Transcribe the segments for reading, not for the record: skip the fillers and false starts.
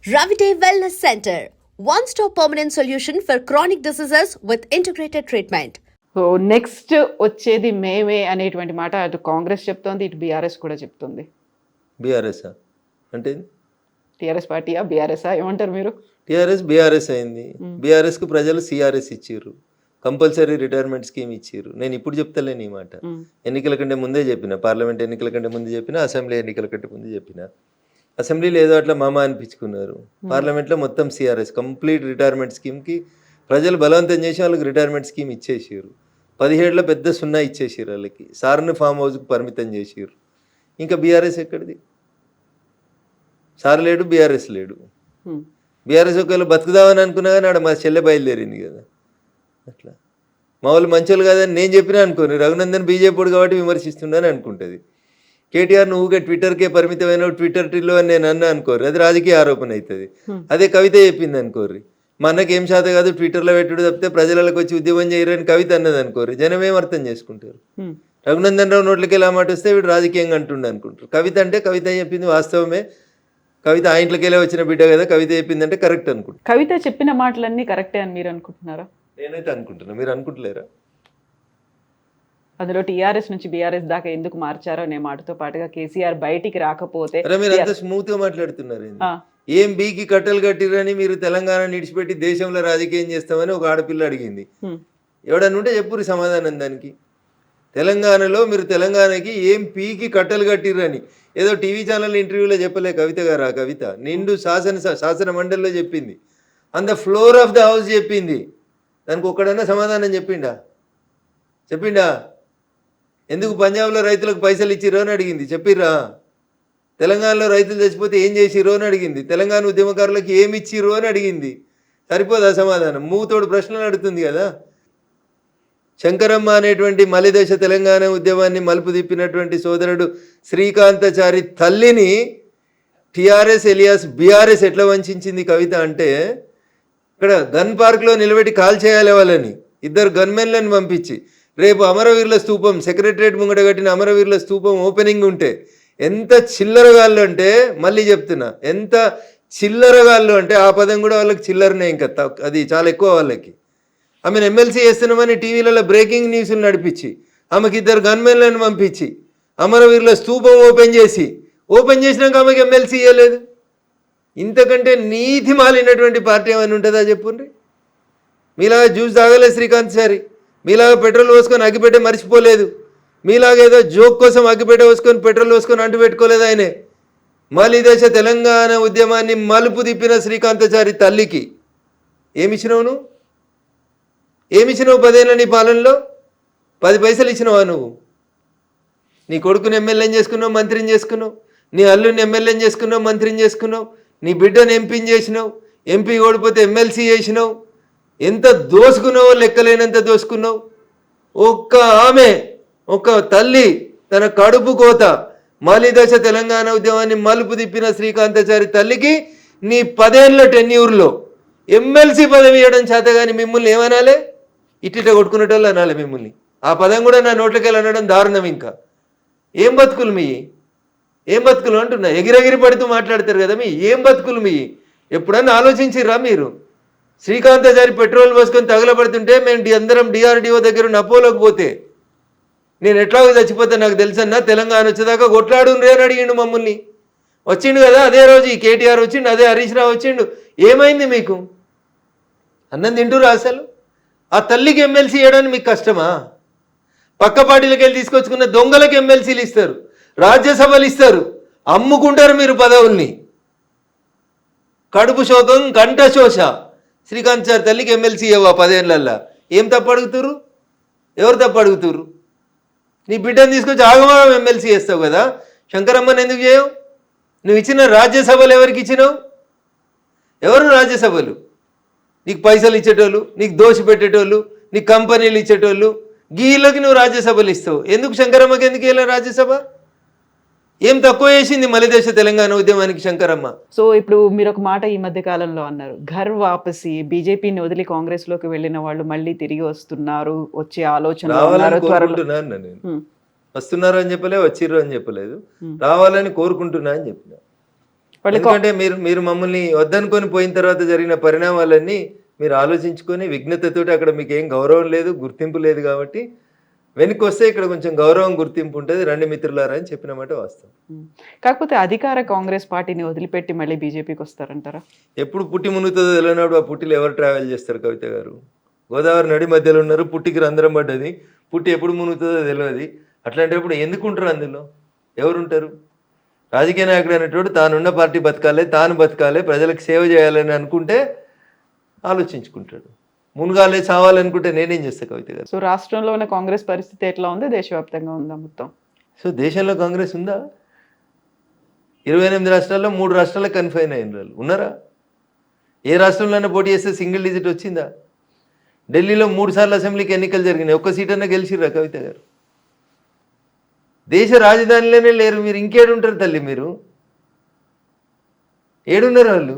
Ravite Wellness Center, one-stop permanent solution for chronic diseases with integrated treatment. So next వచ్చేది మేమే అనేటువంటి మాట అటు కాంగ్రెస్ చెప్తోంది, ఇటు బీఆర్ఎస్ కూడా చెప్తుంది. బీఆర్ఎస్ అంటే టీఆర్ఎస్ పార్టీయా బీఆర్ఎస్ఆ ఏమంటారు మీరు? టీఆర్ఎస్ బీఆర్ఎస్ అయింది. బీఆర్ఎస్కు ప్రజలు సిఆర్ఎస్ ఇచ్చారు, కంపల్సరీ రిటైర్మెంట్ స్కీమ్ ఇచ్చారు. నేను ఇప్పుడు చెప్తలేను ఈ మాట, ఎన్నికల కంటే ముందే చెప్పిన, పార్లమెంట్ ఎన్నికల కంటే ముందు చెప్పిన, అసెంబ్లీ ఎన్నికల కంటే ముందు చెప్పిన. అసెంబ్లీలో ఏదో అట్లా మామ అనిపించుకున్నారు, పార్లమెంట్లో మొత్తం సిఆర్ఎస్ కంప్లీట్ రిటైర్మెంట్ స్కీమ్కి ప్రజలు బలవంతం చేసి వాళ్ళకి రిటైర్మెంట్ స్కీమ్ ఇచ్చేసారు. 17లో పెద్ద సున్నా ఇచ్చేసారు వాళ్ళకి, సార్ని ఫామ్ హౌస్కి పరిమితం చేసారు. ఇంకా బీఆర్ఎస్ ఎక్కడిది? సార్ లేడు, బీఆర్ఎస్ లేడు. బీఆర్ఎస్ ఒకవేళ బతుకుదామని అనుకున్నా కానీ ఆడ మా చెల్లె బయలుదేరింది కదా. అట్లా మా వాళ్ళు మంచోళ్ళు కాదని నేను చెప్పినా అనుకోని, రఘునందన్ బీజేపీ కాబట్టి విమర్శిస్తుండని అనుకుంటుంది. కేటీఆర్ నువ్వుగా ట్విట్టర్కే పరిమితమైన ట్విట్టర్ టిల్లో అని నేను అన్నా అనుకోరు, అది రాజకీయ ఆరోపణ అవుతుంది. అదే కవిత చెప్పింది అనుకోర్రి, మా అన్నకి ఏం శాత కాదు ట్విట్టర్లో పెట్టుడు తప్పితే ప్రజలకు వచ్చి ఉద్యమం చేయరని కవిత అన్నది అనుకోరు, జనం ఏం అర్థం చేసుకుంటారు? రఘునందన్ రావు నోట్లకి ఎలా మాట వస్తే వీడు రాజకీయంగా అంటుండే అనుకుంటారు. కవిత అంటే కవిత చెప్పింది వాస్తవమే, కవిత ఆ ఇంట్లోకి వెళ్ళి వచ్చిన బిడ్డ కదా, కవిత చెప్పిందంటే కరెక్ట్ అనుకుంటారు. కవిత చెప్పిన మాటలన్నీ కరెక్టే అని మీరు అనుకుంటున్నారా? నేనైతే అనుకుంటున్నా, మీరు అనుకుంటలేరా? అందులో టీఆర్ఎస్ నుంచి బీఆర్ఎస్ దాకా ఎందుకు మార్చారో అనే మాటతో పాటుగా కేసీఆర్ బయటికి రాకపోతే మీరు అంత స్మూత్ గా మాట్లాడుతున్నారు. ఏం బీకి కట్టలు కట్టిరని మీరు తెలంగాణ నిడిచిపెట్టి దేశంలో రాజకీయం చేస్తామని ఒక ఆడపిల్ల అడిగింది. ఎవడన్నా ఉంటే చెప్పురు సమాధానం దానికి. తెలంగాణలో మీరు తెలంగాణకి ఏం పీకి కట్టలు కట్టిరని ఏదో టీవీ ఛానల్ ఇంటర్వ్యూలో చెప్పలే కవిత గారు. ఆ కవిత నిండు శాసన మండలిలో చెప్పింది, on the floor of the house చెప్పింది. దానికి ఒక్కడన్నా సమాధానం చెప్పిండా? ఎందుకు పంజాబ్లో రైతులకు పైసలు ఇచ్చిరో అని అడిగింది, చెప్పిర్రా? తెలంగాణలో రైతులు చచ్చిపోతే ఏం చేసిరో అని అడిగింది, తెలంగాణ ఉద్యమకారులకు ఏమి ఇచ్చిరో అని అడిగింది. సరిపోదా సమాధానం? మూతోడు ప్రశ్నలు అడుగుతుంది కదా. శంకరమ్మ అనేటువంటి మలిదశ తెలంగాణ ఉద్యమాన్ని మలుపు తిప్పినటువంటి సోదరుడు శ్రీకాంతాచారి తల్లిని టీఆర్ఎస్ ఎలియాస్ బీఆర్ఎస్ ఎట్లా వంచింది కవిత అంటే, ఇక్కడ గన్ పార్క్లో నిలబెట్టి కాల్ చేయాలి వాళ్ళని, 2 గన్మెన్లను పంపించి. రేపు అమరవీరుల స్తూపం సెక్రటరేట్ ముంగట కట్టిన అమరవీరుల స్తూపం ఓపెనింగ్ ఉంటే ఎంత చిల్లరగాళ్ళు అంటే, మళ్ళీ చెప్తున్నా, ఎంత చిల్లరగాళ్ళు అంటే ఆ పదం కూడా వాళ్ళకి చిల్లరనే, ఇంకా అది చాలా ఎక్కువ వాళ్ళకి. ఆమెను ఎమ్మెల్సీ చేస్తున్నామని టీవీలలో బ్రేకింగ్ న్యూస్లు నడిపించి, ఆమెకి 2 గన్మెన్లను పంపించి అమరవీరుల స్తూపం ఓపెన్ చేసినాక ఆమెకి ఎమ్మెల్సీ ఇవ్వలేదు. ఇంతకంటే నీతి మాలినటువంటి పార్టీ ఏమైనా ఉంటుందా చెప్పుండ్రి? మీలాగా జ్యూస్ తాగలేదు శ్రీకాంత్ సారి, మీలాగా పెట్రోల్ పోసుకొని అగ్గిపెట్టే మర్చిపోలేదు, మీలాగా ఏదో జోక్ కోసం అగ్గిపెట్ట పోసుకొని పెట్రోల్ పోసుకొని అంటు పెట్టుకోలేదు. ఆయనే మలిదశ తెలంగాణ ఉద్యమాన్ని మలుపు తిప్పిన శ్రీకాంతాచారి తల్లికి ఏమిచ్చినావు నువ్వు? 10 ఏళ్ళ నీ పాలనలో 10 పైసలు ఇచ్చినావా నువ్వు? నీ కొడుకుని ఎమ్మెల్యేని చేసుకున్నావు, మంత్రిని చేసుకున్నావు, నీ అల్లుని ఎమ్మెల్యేని చేసుకున్నావు, మంత్రిని చేసుకున్నావు, నీ బిడ్డను ఎంపీని చేసినావు, ఎంపీ ఓడిపోతే ఎమ్మెల్సీ చేసినావు. ఎంత దోసుకున్నావో లెక్కలేనంత దోసుకున్నావు. ఒక్క తల్లి తన కడుపు కోత మలిదశ తెలంగాణ ఉద్యమాన్ని మలుపు తిప్పిన శ్రీకాంతాచారి తల్లికి నీ 10 ఏళ్ళ టెన్యూర్లో ఎమ్మెల్సీ పదవి ఇవ్వడం చేత కానీ మిమ్మల్ని ఏమనాలే? ఇట్టిట కొట్టుకునేటోళ్ళు అనాలి మిమ్మల్ని. ఆ పదం కూడా నా నోట్లకెళ్ళి అనడం దారుణం. ఇంకా ఏం బతుకులు అంటున్నా, ఎగిరెగిరి పడుతూ మాట్లాడతారు కదా. ఏం బతుకులు ఎప్పుడన్నా ఆలోచించిర్రా మీరు? శ్రీకాంతాచారి పెట్రోల్ పోసుకొని తగలబడుతుంటే మేము అందరం డిఆర్డిఓ దగ్గర నపోలోకి పోతే, నేను ఎట్లాగో చచ్చిపోతే నాకు తెలుసన్నా, తెలంగాణ వచ్చేదాకా కొట్లాడుండ్రే అని అడిగిండు మమ్మల్ని. వచ్చిండు కదా అదే రోజు ఈ కేటీఆర్ వచ్చిండు, అదే హరీష్ రావు వచ్చిండు. ఏమైంది మీకు? అన్నం తింటురా అసలు? ఆ తల్లికి ఎమ్మెల్సీ ఇవ్వడానికి మీకు కష్టమా? పక్క పార్టీలకు వెళ్ళి తీసుకొచ్చుకున్న దొంగలకు ఎమ్మెల్సీలు ఇస్తారు, రాజ్యసభలు ఇస్తారు, అమ్ముకుంటారు మీరు పదవుల్ని. కడుపు శోకం కంఠ శోష. శ్రీకాంత్ సార్ తల్లికి ఎమ్మెల్సీ ఇవ్వవా 10 ఏళ్ళల్లో? ఏం తప్పు అడుగుతురు? ఎవరు తప్పు అడుగుతురు? నీ బిడ్డను తీసుకొచ్చి ఆగమాగం ఎమ్మెల్సీ చేస్తావు కదా. శంకరమ్మని ఎందుకు చేయవు? నువ్వు ఇచ్చిన రాజ్యసభలు ఎవరికి ఇచ్చినావు? ఎవరు రాజ్యసభలు? నీకు పైసలు ఇచ్చేటోళ్ళు, నీకు దోషి పెట్టేటోళ్ళు, నీకు కంపెనీలు ఇచ్చేటోళ్ళు, గీళ్ళకి నువ్వు రాజ్యసభలు ఇస్తావు. ఎందుకు శంకరమ్మకి ఎందుకు వెళ్ళా రాజ్యసభ? ఏం తక్కువ చేసింది మలిదశ తెలంగాణ ఉద్యమానికి శంకరమ్మ? సో ఇప్పుడు మీరు ఒక మాట ఈ మధ్య కాలంలో అన్నారు, ఘర్ వాపసి, బీజేపీని వదిలి కాంగ్రెస్ లోకి వెళ్ళిన వాళ్ళు మళ్ళీ తిరిగి వస్తున్నారు, వచ్చే ఆలోచన వస్తున్నారు అని చెప్పలే, వచ్చిర్రు అని చెప్పలేదు, రావాలని కోరుకుంటున్నా అని చెప్పిన. ఎందుకంటే మీరు మమ్మల్ని వద్దనుకొని పోయిన తర్వాత జరిగిన పరిణామాలన్నీ మీరు ఆలోచించుకొని విఘ్నతతోటి అక్కడ మీకు ఏం గౌరవం లేదు, గుర్తింపు లేదు కాబట్టి వెనక్కి వస్తే ఇక్కడ కొంచెం గౌరవం గుర్తింపు ఉంటుంది, రండి మిత్రులారా అని చెప్పిన మాట వాస్తవం. కాకపోతే అధికార కాంగ్రెస్ పార్టీని వదిలిపెట్టి మళ్ళీ బీజేపీకి వస్తారంటారా? ఎప్పుడు పుట్టి మునుగుతుందో తెలియనప్పుడు ఆ పుట్టిలో ఎవరు ట్రావెల్ చేస్తారు కవిత గారు? గోదావరి నడి మధ్యలో ఉన్నారు, పుట్టికి రంధ్రం పడ్డది, పుట్టి ఎప్పుడు మునుగుతుందో తెలియదు. అట్లాంటప్పుడు ఎందుకు ఉంటారు అందులో? ఎవరుంటారు? రాజకీయ నాయకుడు అనేటోడు తానున్న పార్టీ బతకాలి, తాను బతకాలి, ప్రజలకు సేవ చేయాలని అనుకుంటే ఆలోచించుకుంటాడు. మునుగాలే చావాలనుకుంటే నేనేం చేస్తా కవిత గారు? సో రాష్ట్రంలో ఉన్న కాంగ్రెస్ పరిస్థితి ఎట్లా ఉంది, దేశవ్యాప్తంగా ఉందా మొత్తం? సో దేశంలో కాంగ్రెస్ ఉందా? 28 రాష్ట్రాల్లో 3 రాష్ట్రాలకు కన్ఫైన్ అయిన వాళ్ళు ఉన్నారా? ఏ రాష్ట్రంలోనే పోటీ చేస్తే సింగిల్ డిజిట్ వచ్చిందా? ఢిల్లీలో 3 సార్లు అసెంబ్లీకి ఎన్నికలు జరిగినాయి, ఒక్క సీట్ అన్నా గెలిచిర్రా కవిత గారు? దేశ రాజధానిలోనే లేరు, మీరు ఇంకేడుంటారు తల్లి? మీరు ఏడున్నారు? వాళ్ళు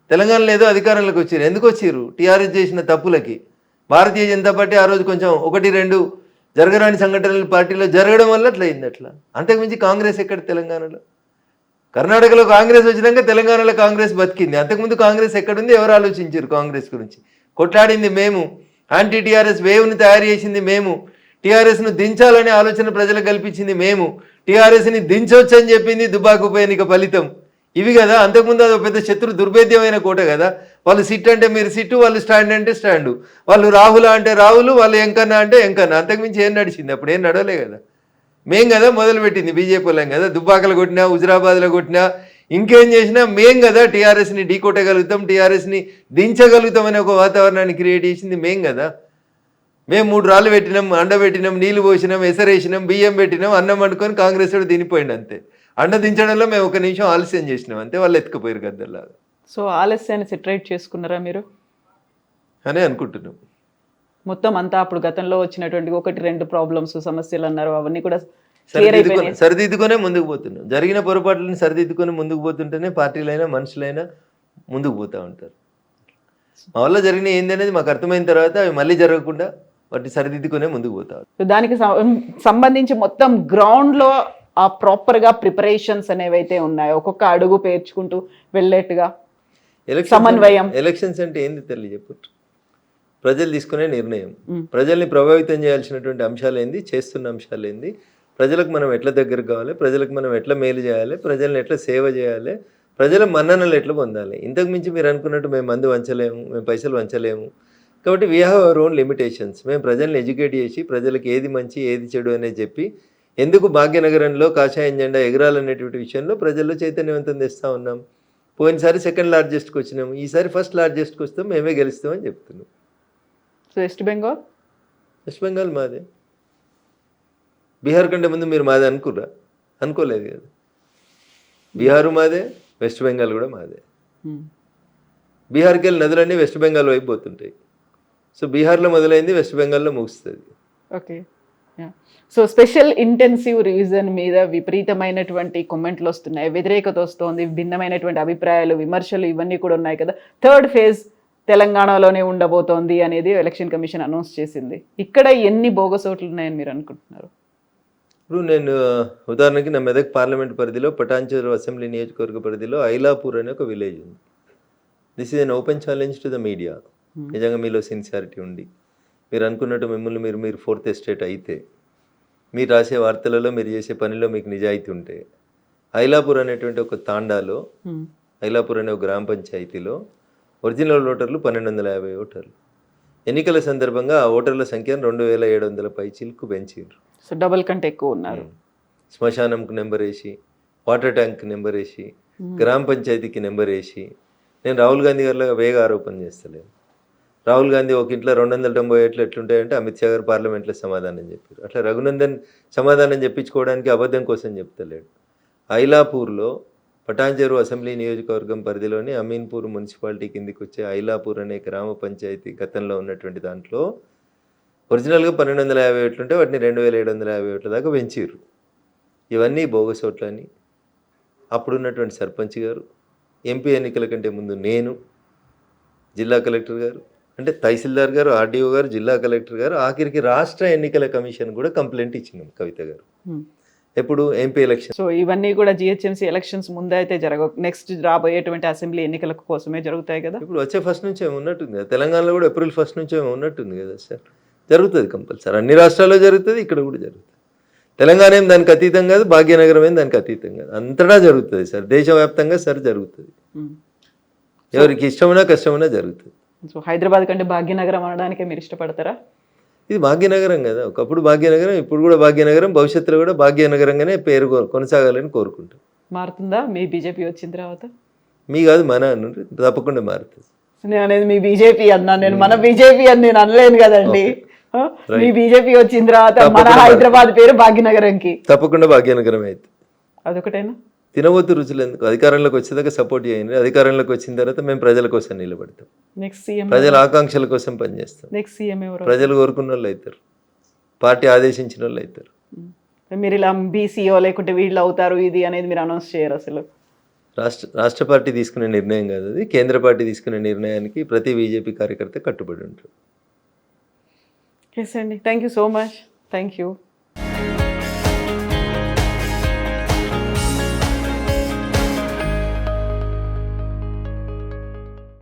తెలంగాణలో ఏదో అధికారంలోకి వచ్చారు, ఎందుకు వచ్చారు? టీఆర్ఎస్ చేసిన తప్పులకి. భారతీయ జనతా పార్టీ ఆ రోజు కొంచెం 1-2 జరగరాని సంఘటనలు పార్టీలో జరగడం వల్ల అట్లా అయింది. అట్లా అంతకుమించి కాంగ్రెస్ ఎక్కడ తెలంగాణలో? కర్ణాటకలో కాంగ్రెస్ వచ్చినాక తెలంగాణలో కాంగ్రెస్ బతికింది. అంతకుముందు కాంగ్రెస్ ఎక్కడుంది? ఎవరు ఆలోచించారు కాంగ్రెస్ గురించి? కొట్లాడింది మేము, యాంటీ టీఆర్ఎస్ వేవ్ని తయారు చేసింది మేము, టీఆర్ఎస్ను దించాలనే ఆలోచన ప్రజలకు కల్పించింది మేము, టీఆర్ఎస్ని దించవచ్చు అని చెప్పింది దుబాకు ఉప ఎన్నిక ఫలితం. ఇవి కదా. అంతకుముందు అది పెద్ద శత్రు దుర్భేద్యమైన కోట కదా. వాళ్ళు సిట్ అంటే మీరు సిట్టు, వాళ్ళు స్టాండ్ అంటే స్టాండు, వాళ్ళు రాహుల అంటే రాహులు, వాళ్ళు ఎంకన్నా అంటే ఎంకన్నా. అంతకుమించి ఏం నడిచింది? అప్పుడు ఏం నడవలే కదా. మేం కదా మొదలుపెట్టింది, బీజేపీ వాళ్ళం కదా. దుబ్బాకలు కొట్టినా, హుజరాబాద్లో కొట్టినా, ఇంకేం చేసినా మేం కదా టీఆర్ఎస్ని ఢీకొట్టగలుగుతాం, టీఆర్ఎస్ని దించగలుగుతాం అనే ఒక వాతావరణాన్ని క్రియేట్ చేసింది మేం కదా. మేము 3 రాళ్ళు పెట్టినాం, అండ పెట్టినాం, నీళ్లు పోసినాం, ఎసరేసినాం, బియ్యం పెట్టినాం, అన్నం వండుకొని కాంగ్రెస్ వాడు తినిపోయింది అంతే. అండ దించడంలో మేము 1 నిమిషం ఆలస్యం చేసినాం అంతే, వాళ్ళు ఎత్తుకుపోయారు గద్దల్లాగా. సో ఆలస్యాన్ని సెటరేట్ చేసుకున్నారా మీరు అని అనుకుంటున్నాం. మొత్తం అంతా అప్పుడు గతంలో వచ్చినటువంటి 1-2 ప్రాబ్లమ్స్, సమస్యలు అన్నారు, అవన్నీ కూడా సరిదిద్దుకునే ముందుకు పోతున్నాం. జరిగిన పొరపాట్లను సరిదిద్దుకొని ముందుకు పోతుంటేనే పార్టీలైనా మనుషులైనా ముందుకు పోతూ ఉంటారు. మా వల్ల జరిగిన ఏంది అనేది మాకు అర్థమైన తర్వాత అవి మళ్ళీ జరగకుండా వాటిని సరిదిద్దుకునే ముందుకు పోతారు. దానికి సంబంధించి మొత్తం గ్రౌండ్లో ఆ ప్రాపర్గా ప్రిపరేషన్స్ అనేవైతే ఉన్నాయో, ఒక్కొక్క అడుగు పేర్చుకుంటూ వెళ్ళేట్టుగా సమన్వయం. ఎలక్షన్స్ అంటే ఏంది తల్లి చెప్పు? ప్రజలు తీసుకునే నిర్ణయం, ప్రజల్ని ప్రభావితం చేయాల్సినటువంటి అంశాలు ఏంది, చేస్తున్న అంశాలు ఏంది, ప్రజలకు మనం ఎట్లా దగ్గర కావాలి, ప్రజలకు మనం ఎట్లా మేలు చేయాలి, ప్రజల్ని ఎట్లా సేవ చేయాలి, ప్రజల మన్ననలు ఎట్లా పొందాలి. ఇంతకు మించి మీరు అనుకున్నట్టు మేము మందు వంచలేము, మేము పైసలు వంచలేము. కాబట్టి we have our own limitations. మేము ప్రజల్ని ఎడ్యుకేట్ చేసి ప్రజలకు ఏది మంచి ఏది చెడు అనేది చెప్పి ఎందుకు భాగ్యనగరంలో కాషాయం జెండా ఎగరాలనేటువంటి విషయంలో ప్రజల్లో చైతన్యవంతం తెస్తూ ఉన్నాం. పోయినసారి 2nd లార్జెస్ట్కి వచ్చినాము, ఈసారి 1st లార్జెస్ట్కి వస్తాం, మేమే గెలుస్తామని చెప్తున్నాం. సో వెస్ట్ బెంగాల్ మాదే. బీహార్ కంటే ముందు మీరు మాదే అనుకుర్రా? అనుకోలేదు కదా. బీహారు మాదే, వెస్ట్ బెంగాల్ కూడా మాదే. బీహార్కి వెళ్ళి నదులన్నీ వెస్ట్ బెంగాల్ వైపు పోతుంటాయి. సో బీహార్లో మొదలైంది, వెస్ట్ బెంగాల్లో ముగుస్తుంది. Okay. So special intensive revision మీద విపరీతమైనటువంటి కామెంట్లు వస్తున్నాయి, వ్యతిరేకత వస్తుంది, భిన్నమైనటువంటి అభిప్రాయాలు, విమర్శలు ఇవన్నీ కూడా ఉన్నాయి కదా. 3rd ఫేజ్ తెలంగాణలోనే ఉండబోతోంది అనేది ఎలక్షన్ కమిషన్ అనౌన్స్ చేసింది. ఇక్కడ ఎన్ని బోగస్ ఓట్లు ఉన్నాయని మీరు అనుకుంటున్నారు? ఇప్పుడు నేను ఉదాహరణకి నా మెదక్ పార్లమెంట్ పరిధిలో పటాన్చెరు అసెంబ్లీ నియోజకవర్గ పరిధిలో ఐలాపూర్ అనే ఒక విలేజ్ ఉంది. This is an open challenge to the media. నిజంగా మీలో సిన్సియారిటీ ఉండి మీరు అనుకున్నట్టు మిమ్మల్ని మీరు 4th ఎస్టేట్ అయితే, మీరు రాసే వార్తలలో, మీరు చేసే పనిలో మీకు నిజాయితీ ఉంటే, ఐలాపూర్ అనేటువంటి ఒక తాండాలో, ఐలాపూర్ అనే ఒక గ్రామ పంచాయతీలో ఒరిజినల్ ఓటర్లు 1250 ఓటర్లు. ఎన్నికల సందర్భంగా ఆ ఓటర్ల సంఖ్యను 2700 పైచిలకు పెంచారు. సో డబుల్ కంటే ఎక్కువ ఉన్నారు. శ్మశానంకు నెంబర్ వేసి, వాటర్ ట్యాంక్ నెంబర్ వేసి, గ్రామ పంచాయతీకి నెంబర్ వేసి, నేను రాహుల్ గాంధీ గారిలో వేగ ఆరోపణ చేస్తలేను. రాహుల్ గాంధీ ఒక ఇంట్లో 290 ఏట్లు ఎట్లుంటాయంటే అమిత్ షా గారు పార్లమెంట్లో సమాధానం చెప్పారు. అట్లా రఘునందన్ సమాధానం చెప్పించుకోవడానికి అబద్ధం కోసం చెప్తలేడు. ఐలాపూర్లో పటాన్చెరు అసెంబ్లీ నియోజకవర్గం పరిధిలోని అమీన్పూర్ మున్సిపాలిటీ కిందికి వచ్చే ఐలాపూర్ అనే గ్రామ పంచాయతీ గతంలో ఉన్నటువంటి దాంట్లో ఒరిజినల్గా 1250 ఓట్లుంటే వాటిని 2750 ఓట్ల దాకా పెంచారు. ఇవన్నీ బోగస్ ఓట్లని అప్పుడున్నటువంటి సర్పంచ్ గారు, ఎంపీ ఎన్నికల కంటే ముందు నేను, జిల్లా కలెక్టర్ గారు, అంటే తహసీల్దార్ గారు, ఆర్డీఓ గారు, జిల్లా కలెక్టర్ గారు, ఆఖరికి రాష్ట్ర ఎన్నికల కమిషన్ కూడా కంప్లైంట్ ఇచ్చినాం కవిత గారు. ఎప్పుడు ఎంపీ ఎలక్షన్. సో ఇవన్నీ కూడా జిహెచ్ఎంసీ ఎలక్షన్స్ ముందే అయితే జరగవు, నెక్స్ట్ రాబోయేటువంటి అసెంబ్లీ ఎన్నికల కోసమే జరుగుతాయి కదా. ఇప్పుడు వచ్చే ఫస్ట్ నుంచి ఏమి ఉన్నట్టుంది కదా, తెలంగాణలో కూడా ఏప్రిల్ 1 నుంచి ఏమి ఉన్నట్టుంది కదా సార్. జరుగుతుంది కంపల్సరీ, అన్ని రాష్ట్రాల్లో జరుగుతుంది, ఇక్కడ కూడా జరుగుతుంది. తెలంగాణ ఏం దానికి అతీతం కాదు, భాగ్యనగరం ఏం దానికి అతీతం కాదు, అంతటా జరుగుతుంది సార్, దేశవ్యాప్తంగా సార్ జరుగుతుంది. ఎవరికి ఇష్టమైనా కష్టమైనా జరుగుతుంది. సో హైదరాబాద్ కంటే భాగ్యనగరం అనడానికే మీరు ఇష్టపడతారా? ఇది భాగ్యనగరం కదా, ఒకప్పుడు భాగ్యనగరం, ఇప్పుడు కూడా భాగ్యనగరం, భవిష్యత్తులో కూడా భాగ్యనగరంగానే పేరు కొనసాగాలని కోరుకుంటాం. మారుతుందా మీ బీజేపీ వచ్చిన తర్వాత? మీ కాదు మన అన్నారు, తప్పకుండా మారుతుంది. నేను అనేది మీ బీజేపీ అన్నా, నేను మన బీజేపీ అని నేను అనలేను కదండి. మీ బీజేపీ వచ్చిన తర్వాత మన హైదరాబాద్ పేరు భాగ్యనగరంకి తప్పకుండా భాగ్యనగరం అయితే. అదొకటేనా? తినవద్దు రుచులు ఎందుకు, అధికారంలోకి వచ్చేదాకా సపోర్ట్ చేయండి, అధికారంలోకి వచ్చిన తర్వాత మేము ప్రజల కోసం నిలబడతాం, నెక్స్ట్ సీఎం ప్రజల ఆకాంక్షల కోసం పనిచేస్తాం. నెక్స్ట్ సీఎం ఎవరు? ప్రజలు కోరుకున్న వాళ్ళు అవుతారు, పార్టీ ఆదేశించిన వాళ్ళు అవుతారు. మీరు ఇలా బీసీఓ లేకుంటే వీళ్ళు అవుతారు ఇది అనేది మీరు అనౌన్స్ చేయరు అసలు? రాష్ట్ర పార్టీ తీసుకునే నిర్ణయం కాదు అది, కేంద్ర పార్టీ తీసుకునే నిర్ణయానికి ప్రతి బీజేపీ కార్యకర్త కట్టుబడి ఉంటారు. ఎస్ అండి, thank you so much. Thank you.